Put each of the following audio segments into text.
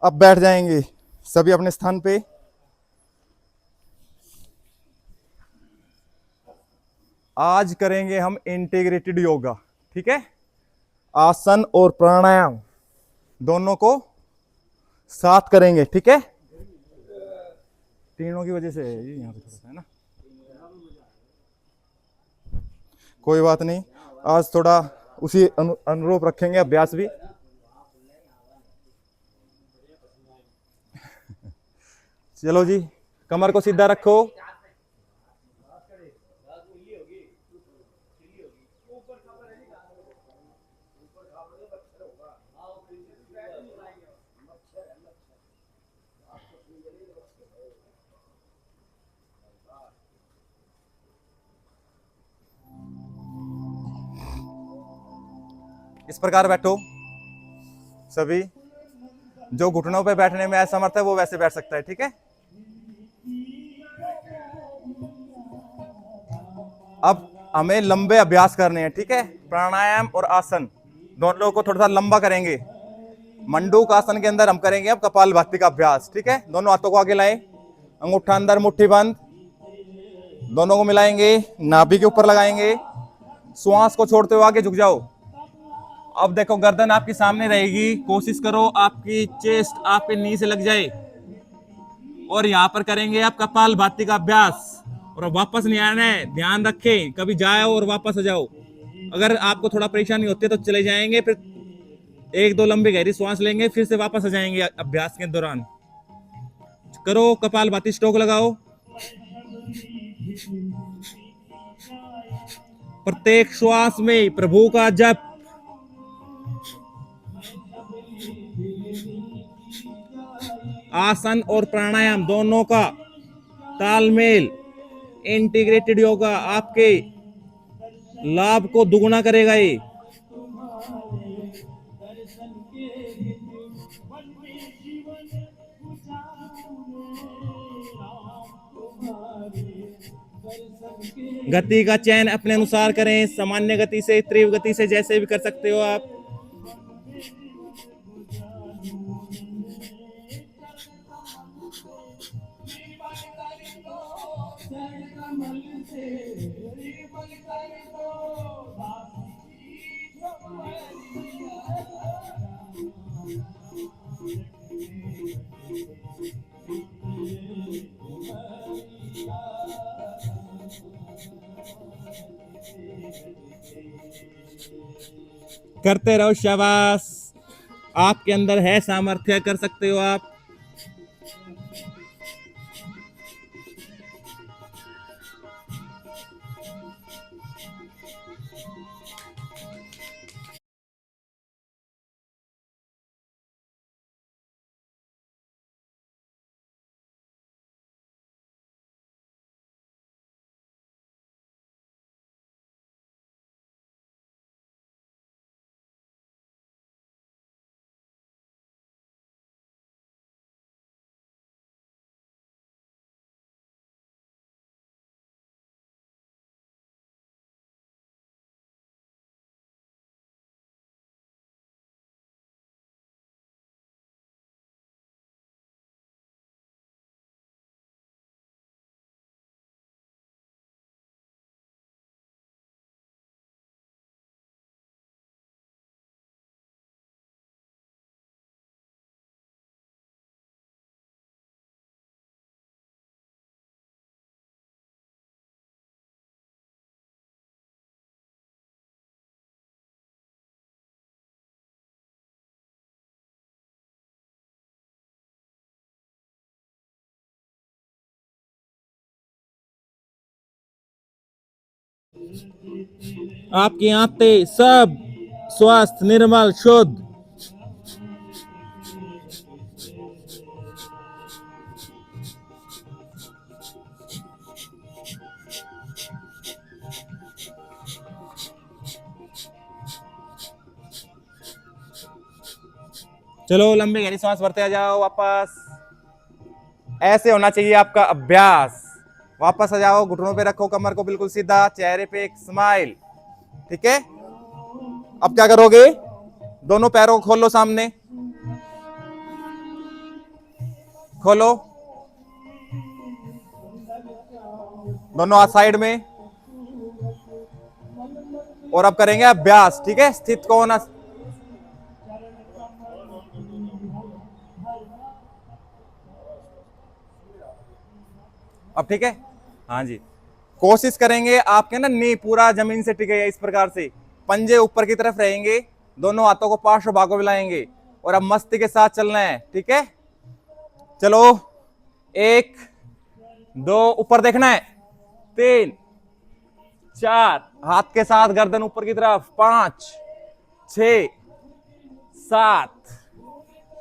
अब बैठ जाएंगे सभी अपने स्थान पे। आज करेंगे हम इंटीग्रेटेड योगा, ठीक है। आसन और प्राणायाम दोनों को साथ करेंगे, ठीक है। तीनों की वजह से यहाँ पे थोड़ा सा है ना, कोई बात नहीं। आज थोड़ा उसी अनुरूप रखेंगे अभ्यास भी। चलो जी, कमर को सीधा रखो। इस प्रकार बैठो सभी। जो घुटनों पे बैठने में असमर्थ है वो वैसे बैठ सकता है, ठीक है। अब हमें लंबे अभ्यास करने हैं, ठीक है। प्राणायाम और आसन दोनों को थोड़ा सा लंबा करेंगे। मंडूक आसन के अंदर हम करेंगे अब कपालभाति का अभ्यास, ठीक है। दोनों हाथों को आगे लाएं, अंगूठा अंदर, मुट्ठी बंद, दोनों को मिलाएंगे, नाभि के ऊपर लगाएंगे, श्वास को छोड़ते हुए आगे झुक जाओ। अब देखो गर्दन आपके सामने रहेगी, कोशिश करो आपकी चेस्ट आपके नी से लग जाए। और यहां पर करेंगे आप कपालभाति का अभ्यास। और वापस नहीं आना है, ध्यान रखें, कभी जाओ और वापस आ जाओ। अगर आपको थोड़ा परेशानी होती है तो चले जाएंगे, फिर एक दो लंबी गहरी श्वास लेंगे, फिर से वापस आ जाएंगे अभ्यास के दौरान। करो कपालभाति, स्ट्रोक लगाओ। प्रत्येक श्वास में प्रभु का जप। आसन और प्राणायाम दोनों का तालमेल। इंटीग्रेटेड योगा आपके लाभ को दुगुना करेगा ये। गति का चयन अपने अनुसार करें, सामान्य गति से, तीव्र गति से, जैसे भी कर सकते हो आप। करते रहो, शाबाश। आपके अंदर है सामर्थ्य, कर सकते हो आप। आपकी आंतें सब स्वस्थ, निर्मल, शुद्ध। चलो लंबी गहरी सांस भरते आ जाओ वापस। ऐसे होना चाहिए आपका अभ्यास। वापस आ जाओ, घुटनों पे रखो, कमर को बिल्कुल सीधा, चेहरे पे एक स्माइल, ठीक है। अब क्या करोगे, दोनों पैरों को खोल लो सामने। खोलो, दोनों हाथ साइड में, और अब करेंगे अभ्यास, ठीक है। स्थित को होना, अब ठीक है। हाँ जी, कोशिश करेंगे आपके ना नी पूरा जमीन से टिके, इस प्रकार से पंजे ऊपर की तरफ रहेंगे, दोनों हाथों को पार्श्व भागों में लाएंगे और अब मस्ती के साथ चलना है, ठीक है। चलो, 1 2, ऊपर देखना है, 3 4, हाथ के साथ गर्दन ऊपर की तरफ, 5 6 7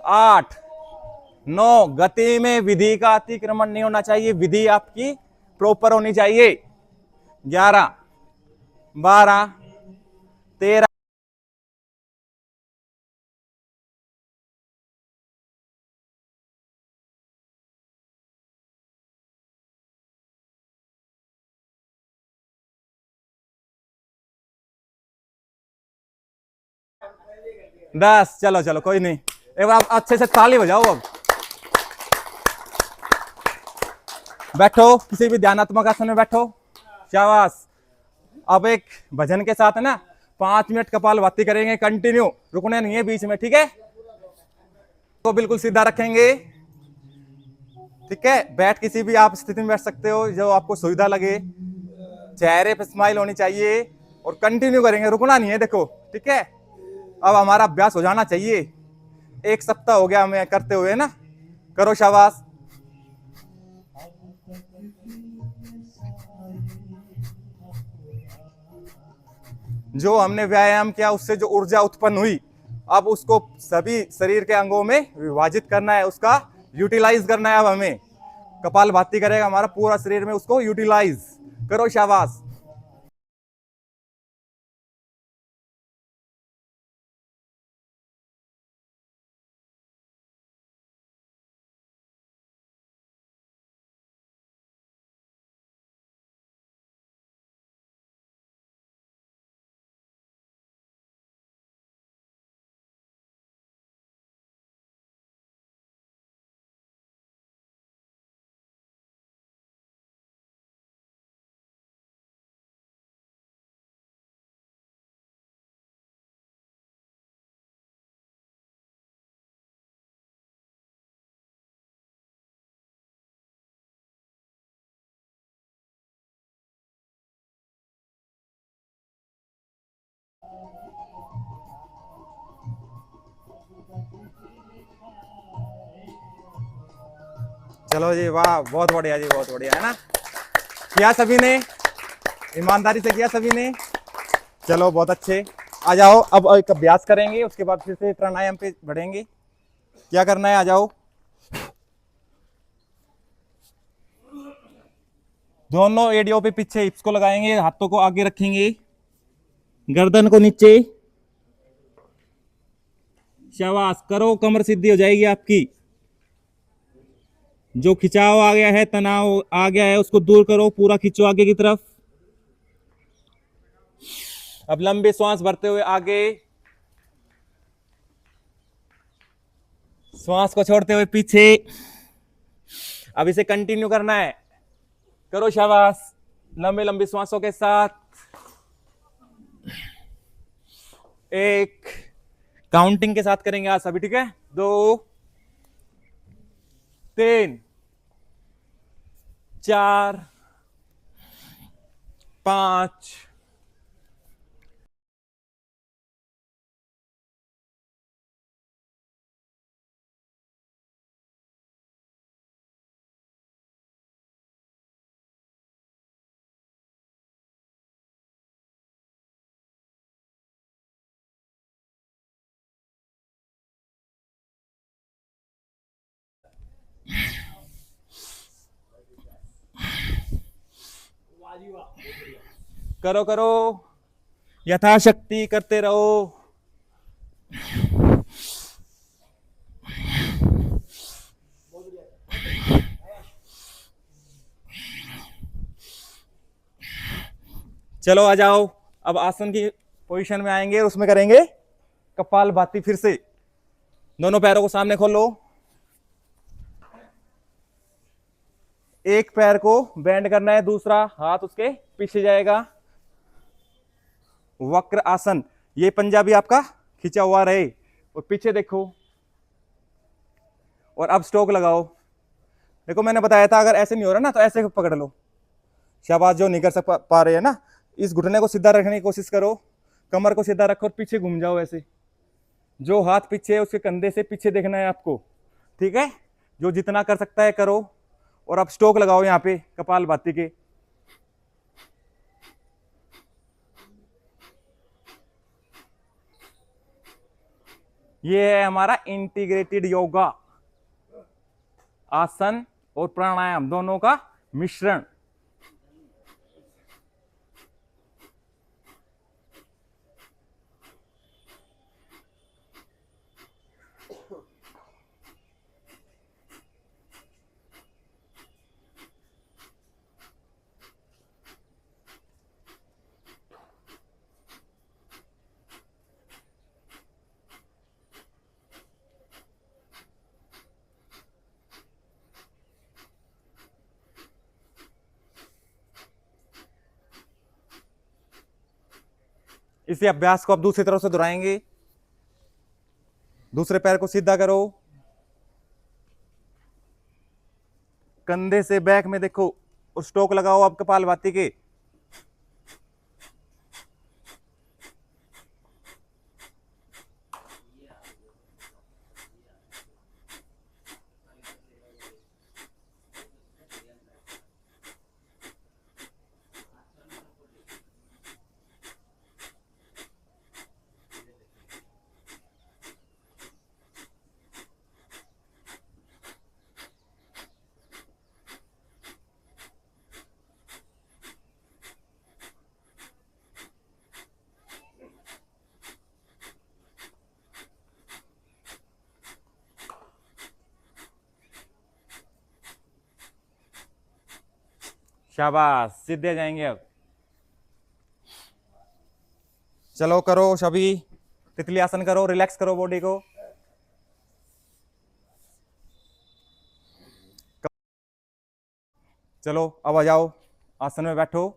8 9, गति में विधि का अतिक्रमण नहीं होना चाहिए, विधि आपकी प्रॉपर होनी चाहिए। 11 12 13, 10। चलो चलो, कोई नहीं, एक बार आप अच्छे से ताली बजाओ। अब बैठो, किसी भी ध्यानात्मक आसन में बैठो, शाबाश। अब एक भजन के साथ है ना 5 मिनट कपालभाति करेंगे कंटिन्यू, रुकने नहीं है बीच में, ठीक है। तो बिल्कुल सीधा रखेंगे, ठीक है। बैठ किसी भी आप स्थिति में बैठ सकते हो जो आपको सुविधा लगे, चेहरे पे स्माइल होनी चाहिए और कंटिन्यू करेंगे, रुकना नहीं है, देखो, ठीक है। अब हमारा अभ्यास हो जाना चाहिए, 1 सप्ताह हो गया हमें करते हुए ना, करो, शाबाश। जो हमने व्यायाम किया उससे जो ऊर्जा उत्पन्न हुई, अब उसको सभी शरीर के अंगों में विभाजित करना है, उसका यूटिलाइज करना है। अब हमें कपालभाति करेगा हमारा पूरा शरीर में, उसको यूटिलाइज करो, शाबाश। चलो जी, वाह, बहुत बढ़िया जी, बहुत बढ़िया, है ना। किया सभी ने, ईमानदारी से किया सभी ने, चलो बहुत अच्छे। आ जाओ, अब एक अभ्यास करेंगे, उसके बाद फिर से प्राणायाम पे बढ़ेंगे। क्या करना है, आ जाओ। दोनों एडियो पे पीछे हिप्स को लगाएंगे, हाथों को आगे रखेंगे, गर्दन को नीचे, शाबाश, करो, कमर सीधी हो जाएगी आपकी। जो खिंचाव आ गया है, तनाव आ गया है, उसको दूर करो, पूरा खींचो आगे की तरफ। अब लंबी श्वास भरते हुए आगे, श्वास को छोड़ते हुए पीछे। अब इसे कंटिन्यू करना है, करो, शाबाश, लंबी लंबी श्वासों के साथ। 1, काउंटिंग के साथ करेंगे आज सभी, ठीक है। 2 3 4 5 करो करो, यथाशक्ति करते रहो। चलो आ जाओ, अब आसन की पोजीशन में आएंगे, उसमें करेंगे कपालभाति। फिर से दोनों पैरों को सामने खोलो, एक पैर को बेंड करना है, दूसरा हाथ उसके पीछे जाएगा। वक्र आसन, ये पंजा भी आपका खींचा हुआ रहे और पीछे देखो। और अब स्ट्रोक लगाओ। देखो मैंने बताया था अगर ऐसे नहीं हो रहा ना तो ऐसे पकड़ लो। शाबाश, जो नहीं कर पा रहे हैं ना, इस घुटने को सीधा रखने की कोशिश करो, कमर को सीधा रखो और पीछे घूम जाओ ऐसे। जो हाथ पीछे है उसके कंधे से पीछे देखना है आपको, ठीक है। जो जितना कर सकता है करो। और अब स्ट्रोक लगाओ यहाँ पे कपाल भाती के। ये है हमारा इंटीग्रेटेड योगा, आसन और प्राणायाम दोनों का मिश्रण। इसी अभ्यास को अब दूसरी तरफ से दोहराएंगे। दूसरे पैर को सीधा करो, कंधे से बैक में देखो और स्ट्रोक लगाओ आप कपाल भाती के। शाबाश, सीधे जाएंगे अब। चलो करो सभी, तितली आसन करो, रिलैक्स करो बॉडी को। चलो अब आ जाओ, आसन में बैठो,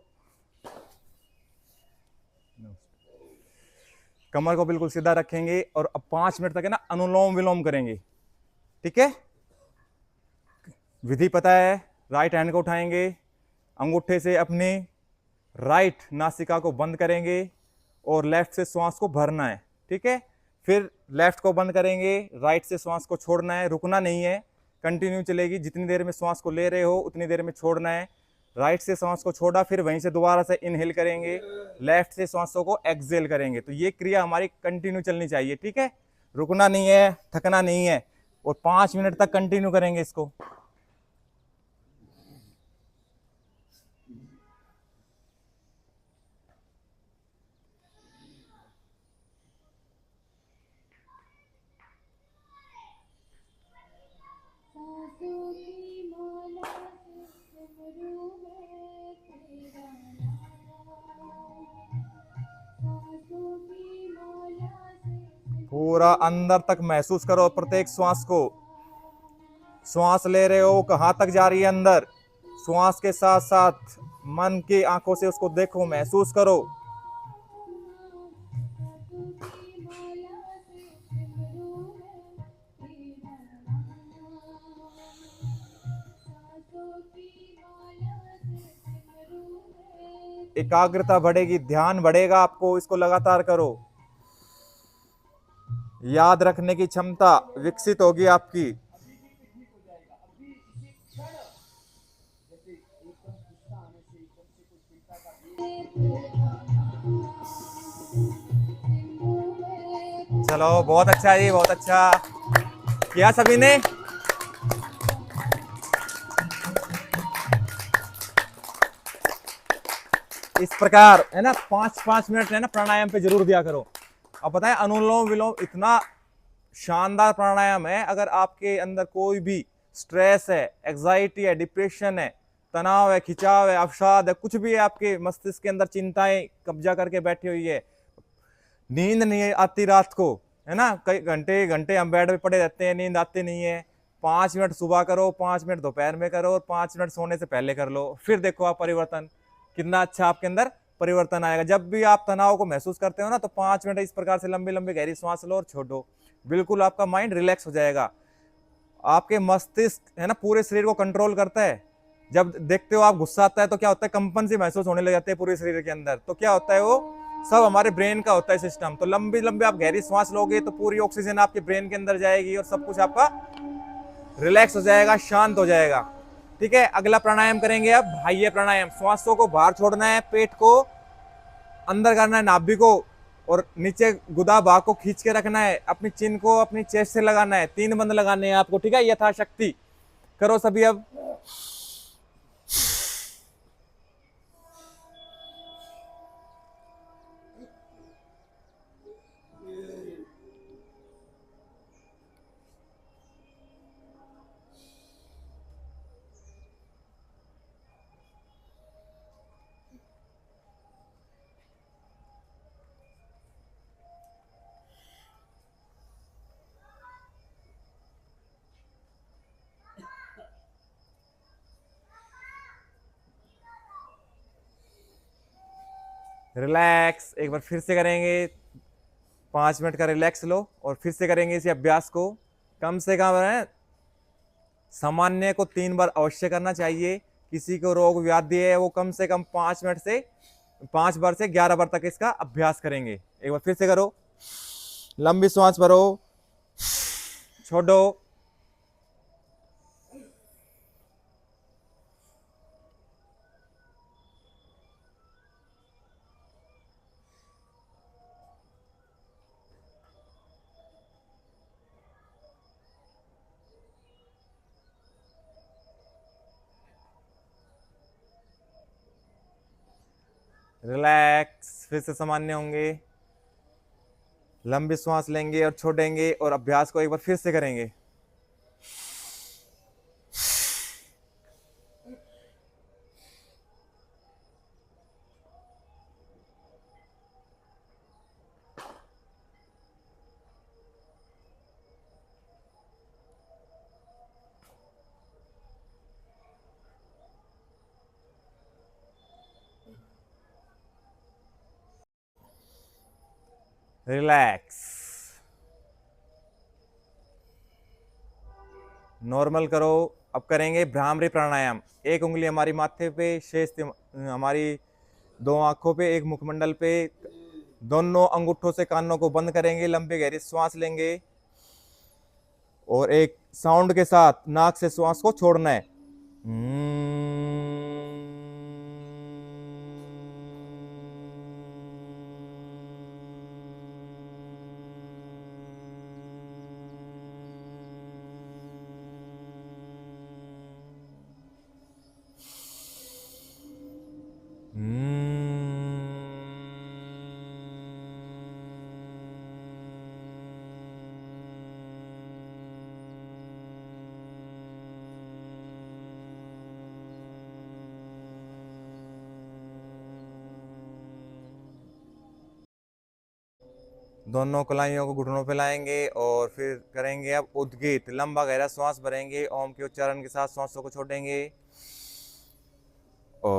कमर को बिल्कुल सीधा रखेंगे और अब 5 मिनट तक है ना अनुलोम विलोम करेंगे, ठीक है। विधि पता है, राइट हैंड को उठाएंगे, अंगूठे से अपने राइट नासिका को बंद करेंगे और लेफ्ट से श्वास को भरना है, ठीक है। फिर लेफ्ट को बंद करेंगे, राइट से श्वास को छोड़ना है, रुकना नहीं है, कंटिन्यू चलेगी। जितनी देर में श्वास को ले रहे हो उतनी देर में छोड़ना है। राइट से श्वास को छोड़ा, फिर वहीं से दोबारा से इनहेल करेंगे, लेफ्ट से श्वासों को एक्सहेल करेंगे। तो ये क्रिया हमारी कंटिन्यू चलनी चाहिए, ठीक है। रुकना नहीं है, थकना नहीं है, और 5 मिनट तक कंटिन्यू करेंगे इसको। पूरा अंदर तक महसूस करो प्रत्येक श्वास को। श्वास ले रहे हो कहां तक जा रही है अंदर, श्वास के साथ साथ मन की आंखों से उसको देखो, महसूस करो। एकाग्रता बढ़ेगी, ध्यान बढ़ेगा आपको, इसको लगातार करो। याद रखने की क्षमता विकसित होगी आपकी। चलो बहुत अच्छा जी, बहुत अच्छा किया सभी ने। इस प्रकार है ना 5-5 मिनट है ना प्राणायाम पे जरूर दिया करो। अब पता है अनुलोम विलोम इतना शानदार प्राणायाम है, अगर आपके अंदर कोई भी स्ट्रेस है, एग्जाइटी है, डिप्रेशन है, तनाव है, खिंचाव है, अवसाद है, कुछ भी है आपके मस्तिष्क के अंदर, चिंताएं कब्जा करके बैठी हुई है, नींद नहीं आती रात को, है ना, कई घंटे घंटे हम बेड पे पड़े रहते हैं, नींद आती नहीं है, 5 मिनट सुबह करो, 5 मिनट दोपहर में करो और 5 मिनट सोने से पहले कर लो। फिर देखो आप परिवर्तन, कितना अच्छा आपके अंदर परिवर्तन आएगा। जब भी आप तनाव को महसूस करते हो ना, तो 5 मिनट इस प्रकार से लंबी लंबी गहरी सांस लो और छोड़ो। बिल्कुल आपका माइंड रिलैक्स हो जाएगा। आपके मस्तिष्क है ना, पूरे शरीर को कंट्रोल करता है। जब देखते हो आप गुस्सा आता है तो क्या होता है, कंपन से महसूस होने लग जाते हैं पूरे शरीर के अंदर। तो क्या होता है, वो सब हमारे ब्रेन का होता है सिस्टम। तो लंबी लंबी आप गहरी सांस लोगे तो पूरी ऑक्सीजन आपके ब्रेन के अंदर जाएगी और सब कुछ आपका रिलैक्स हो जाएगा, शांत हो जाएगा। ठीक है, अगला प्राणायाम करेंगे अब बाह्य प्राणायाम। श्वासों को बाहर छोड़ना है, पेट को अंदर करना है, नाभि को और नीचे गुदा भाग को खींच के रखना है। अपनी चिन को अपनी चेस्ट से लगाना है, 3 बंद लगाने हैं आपको। ठीक है, यथाशक्ति करो सभी अब। रिलैक्स, एक बार फिर से करेंगे। 5 मिनट का रिलैक्स लो और फिर से करेंगे इसी अभ्यास को। कम से कम है सामान्य को 3 बार अवश्य करना चाहिए। किसी को रोग व्याधि है वो कम से कम 5 मिनट से 5 बार से 11 बार तक इसका अभ्यास करेंगे। एक बार फिर से करो, लंबी सांस भरो, छोड़ो। रिलैक्स, फिर से सामान्य होंगे। लंबी सांस लेंगे और छोड़ेंगे और अभ्यास को एक बार फिर से करेंगे। रिलैक्स, नॉर्मल करो। अब करेंगे भ्रामरी प्राणायाम। एक उंगली हमारी माथे पे, शेष हमारी 2 आंखों पे, एक मुखमंडल पे। दोनों अंगूठों से कानों को बंद करेंगे, लंबी गहरी सांस लेंगे और एक साउंड के साथ नाक से श्वास को छोड़ना है। दोनों कलाइयों को घुटनों पे लाएंगे और फिर करेंगे अब उद्गीत। लंबा गहरा श्वास भरेंगे, ओम के उच्चारण के साथ श्वासों को छोड़ेंगे। ओ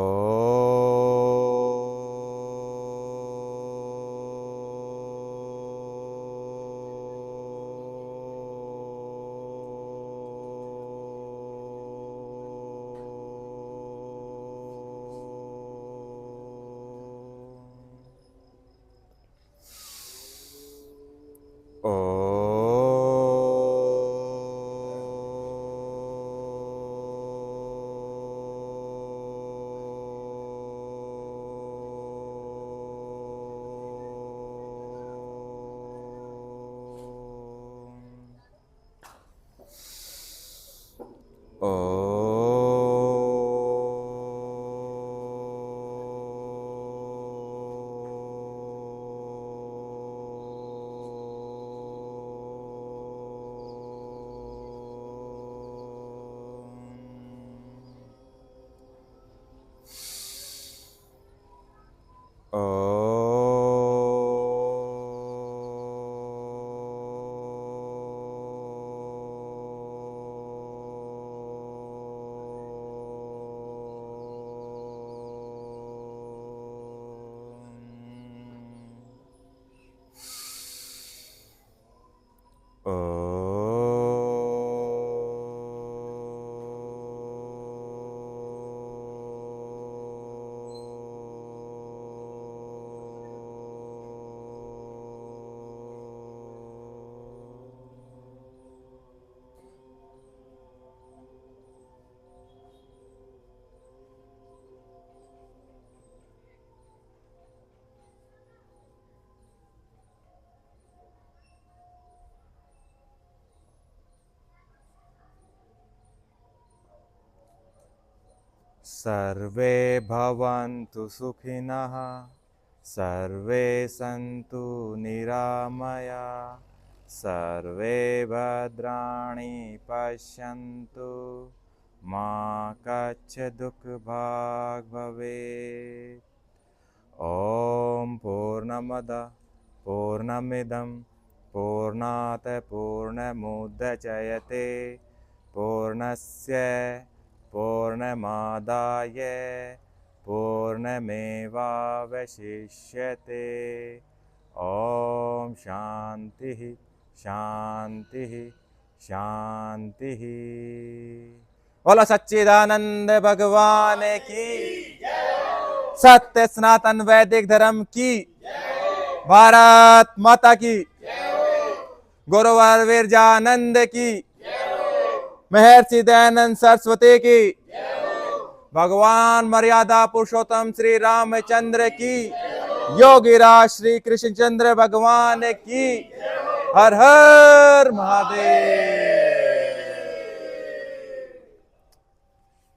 ओ सर्वे भवन्तु सुखिनः सर्वे सन्तु निरामया सर्वे भद्राणि पश्यन्तु मा कश्चित् दुःखभाग् भवेत्। ॐ पूर्णमदः पूर्णमिदं पूर्णात् पूर्णमुदच्यते पूर्णस्य पूर्णमादाय पूर्णमेवावशिष्यते। ॐ शान्तिः शान्तिः शान्तिः। बोलो सच्चिदानंद भगवान की, सत्य सनातन वैदिक धर्म की, भारत माता की, गुरुवर विरजानंद की, महर्षि दयानंद सरस्वती की, भगवान मर्यादा पुरुषोत्तम श्री रामचंद्र की, योगीराज श्री कृष्णचंद्र भगवान की। हर हर महादेव।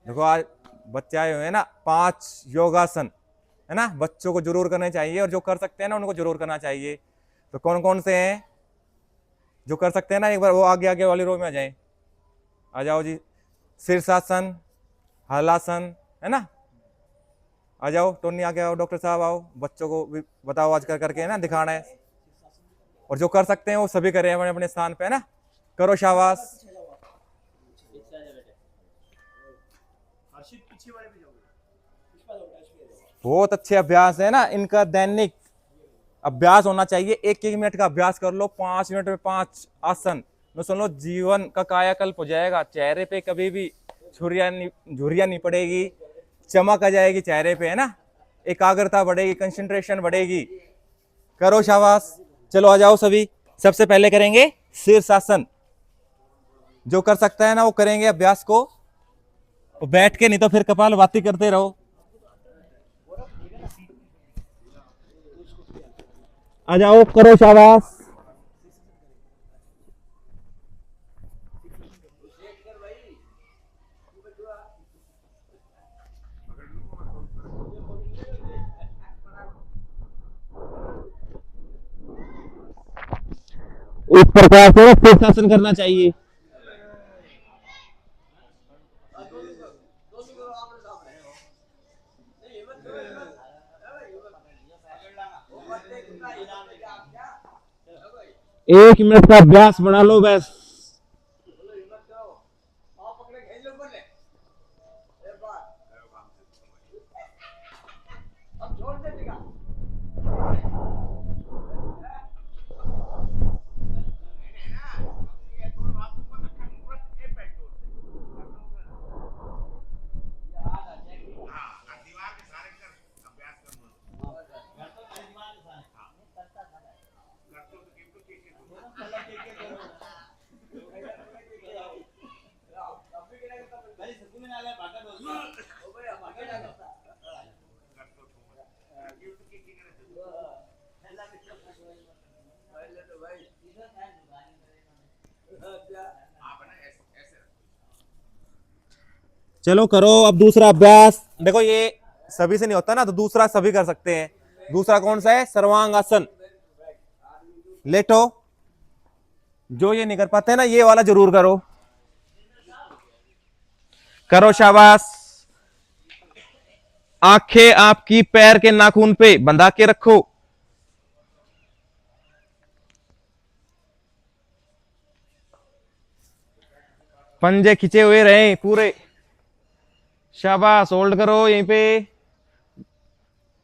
देखो आज बच्चे आए हुए हैं ना, 5 योगासन है ना, बच्चों को जरूर करने चाहिए और जो कर सकते हैं ना उनको जरूर करना चाहिए। तो कौन कौन से हैं जो कर सकते हैं ना, एक बार वो आगे आगे वाली रो में आ जाए। आ जाओ जी। शीर्षासन, हलासन है ना, आ जाओ। टोनी आगे आओ, डॉक्टर साहब आओ, बच्चों को भी बताओ आज कर करके है ना, दिखाना है। और जो कर सकते हैं वो सभी करें अपने अपने स्थान पे है ना। करो शाबाश। बहुत अच्छे अभ्यास है ना इनका, दैनिक अभ्यास होना चाहिए। 1-1 मिनट का अभ्यास कर लो, 5 मिनट में 5 आसन। तो सुन लो, जीवन का कायाकल्प हो जाएगा। चेहरे पे कभी भी झुर्रियां नहीं पड़ेगी, चमक आ जाएगी चेहरे पे है ना, एकाग्रता बढ़ेगी, कंसंट्रेशन बढ़ेगी। करो शाबाश। चलो आ जाओ सभी। सबसे पहले करेंगे शीर्षासन। जो कर सकता है ना वो करेंगे अभ्यास को, बैठ के, नहीं तो फिर कपालभाति करते रहो। आ जाओ, करो शाबाश। इस प्रकार से शीर्षासन करना चाहिए। एक मिनट का अभ्यास बना लो बस। चलो करो अब दूसरा अभ्यास। देखो ये सभी से नहीं होता ना, तो दूसरा सभी कर सकते हैं। दूसरा कौन सा है? सर्वांग आसन। लेटो। जो ये नहीं कर पाते ना, ये वाला जरूर करो। करो शाबाश। आंखें आपकी पैर के नाखून पे बंधा के रखो। पंजे खिंचे हुए रहे पूरे। शाबाश। होल्ड करो यहीं पे।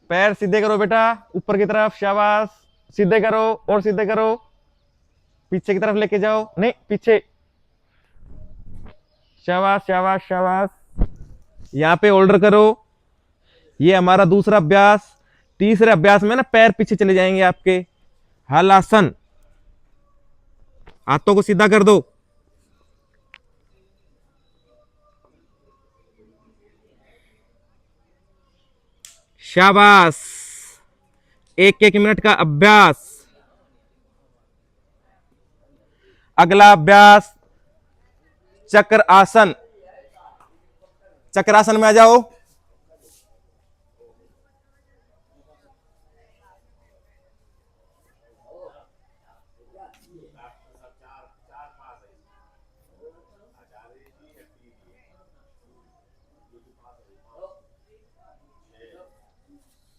पैर सीधे करो बेटा ऊपर की तरफ। शाबाश। सीधे करो और सीधे करो। पीछे की तरफ लेके जाओ, नहीं पीछे। शाबाश शाबाश शाबाश। यहाँ पे होल्डर करो। ये हमारा दूसरा अभ्यास। तीसरे अभ्यास में ना पैर पीछे चले जाएंगे आपके। हलासन। हाथों को सीधा कर दो। शाबाश। एक एक मिनट का अभ्यास। अगला अभ्यास चक्र आसन। चक्रासन में आ जाओ।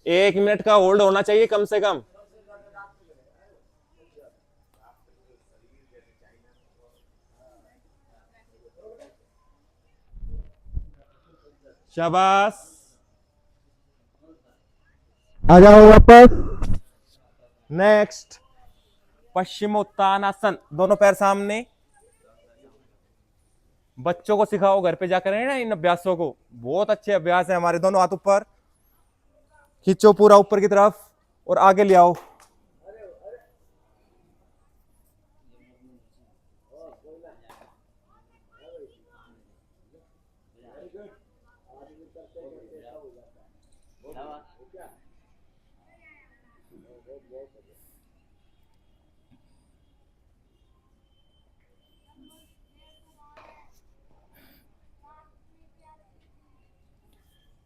एक मिनट का होल्ड होना चाहिए कम से कम। शाबाश। आ जाओ वापस। नेक्स्ट पश्चिमोत्तानासन। दोनों पैर सामने। बच्चों को सिखाओ घर पे जाकर, है ना, इन अभ्यासों को। बहुत अच्छे अभ्यास है हमारे। दोनों हाथ ऊपर खींचो पूरा ऊपर की तरफ और आगे ले आओ।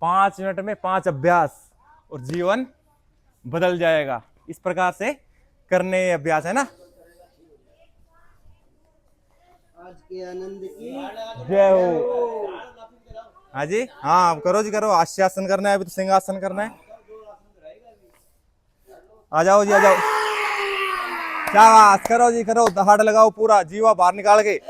पांच मिनट में 5 अभ्यास और जीवन बदल जाएगा। इस प्रकार से करने अभ्यास, है ना। आज के आनंद की जय हो। हाँ जी, हाँ करो जी करो। आश्यासन करना है, अभी तो सिंहासन करना है। आ जाओ जी आ जाओ। शाबाश, करो जी करो। दहाड़ लगाओ पूरा, जीवा बाहर निकाल के।